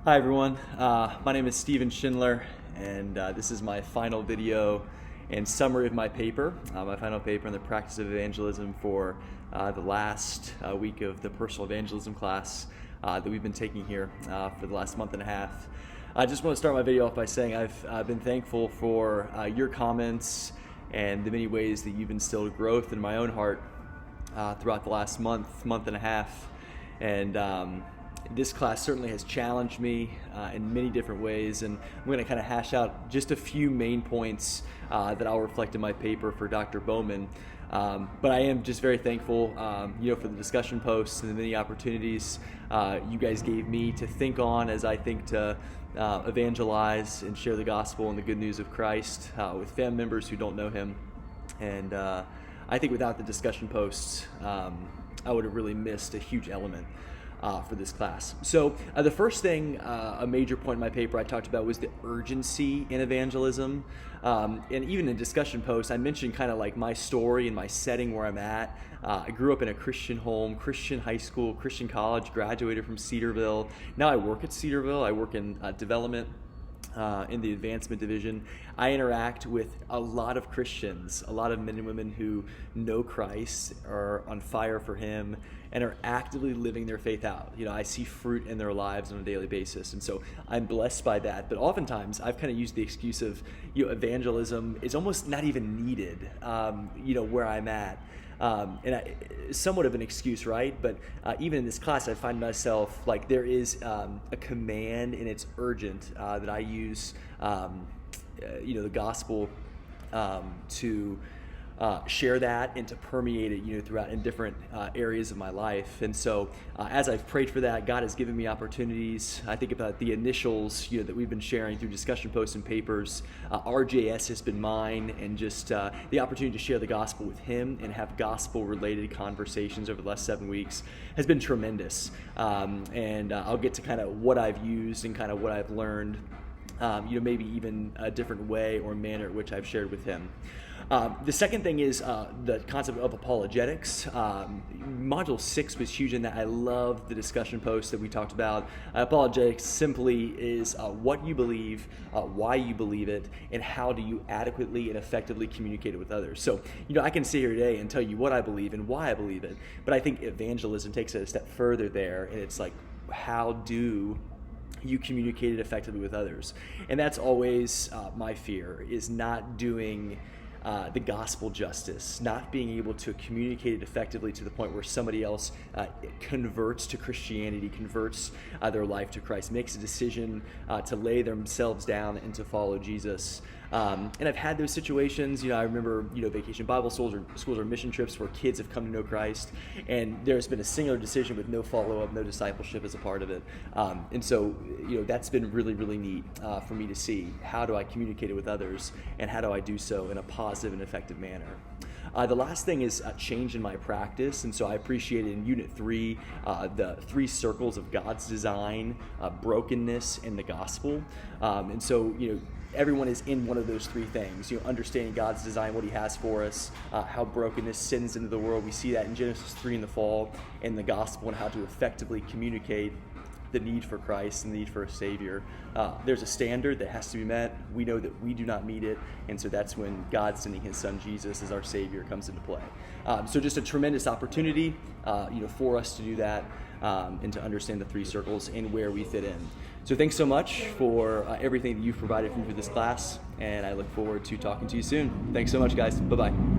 Hi everyone, my name is Schinder, and this is my final video and summary of my paper, my final paper on the practice of evangelism for the last week of the personal evangelism class that we've been taking here for the last month and a half. I just want to start my video off by saying I've been thankful for your comments and the many ways that you've instilled growth in my own heart throughout the last month and a half, and this class certainly has challenged me in many different ways, and I'm going to kind of hash out just a few main points that I'll reflect in my paper for Dr. Bowman. But I am just very thankful, for the discussion posts and the many opportunities you guys gave me to think on as I think to evangelize and share the gospel and the good news of Christ with family members who don't know Him. And I think without the discussion posts, I would have really missed a huge element for this class. So the first thing, a major point in my paper I talked about was the urgency in evangelism. And even in discussion posts, I mentioned kind of like my story and my setting where I'm at. I grew up in a Christian home, Christian high school, Christian college, graduated from Cedarville. Now I work at Cedarville. I work in development in the advancement division. I interact with a lot of Christians, a lot of men and women who know Christ, are on fire for Him, and are actively living their faith out. I see fruit in their lives on a daily basis, and so I'm blessed by that. But oftentimes I've kind of used the excuse of evangelism is almost not even needed where I'm at. Somewhat of an excuse, right? But even in this class, I find myself like there is a command, and it's urgent that I use, the gospel to share that and to permeate it, throughout in different areas of my life. And so, as I've prayed for that, God has given me opportunities. I think about the initials, that we've been sharing through discussion posts and papers. RJS has been mine, and just the opportunity to share the gospel with him and have gospel-related conversations over the last 7 weeks has been tremendous. And I'll get to kind of what I've used and kind of what I've learned. Maybe even a different way or manner at which I've shared with him. The second thing is the concept of apologetics. Module 6 was huge in that. I love the discussion post that we talked about. Apologetics simply is what you believe, why you believe it, and how do you adequately and effectively communicate it with others. So, I can sit here today and tell you what I believe and why I believe it, but I think evangelism takes it a step further there, and it's like, how do you communicate it effectively with others? And that's always my fear, is not doing the gospel justice, not being able to communicate it effectively to the point where somebody else converts to Christianity, converts their life to Christ, makes a decision to lay themselves down and to follow Jesus. And I've had those situations. I remember, vacation Bible schools or mission trips where kids have come to know Christ, and there's been a singular decision with no follow-up, no discipleship as a part of it. And so, that's been really, really neat for me to see. How do I communicate it with others, and how do I do so in a positive and effective manner? The last thing is a change in my practice, and so I appreciated in Unit 3 the 3 circles of God's design, brokenness, and the gospel. And so, everyone is in one of those 3 things. Understanding God's design, what He has for us, how brokenness sins into the world. We see that in Genesis 3 in the fall, and the gospel, and how to effectively communicate the need for Christ and the need for a Savior. There's a standard that has to be met. We know that we do not meet it, and so that's when God sending His Son Jesus as our Savior comes into play. So just a tremendous opportunity, for us to do that and to understand the 3 circles and where we fit in. So thanks so much for everything that you've provided for me for this class, and I look forward to talking to you soon. Thanks so much, guys. Bye-bye.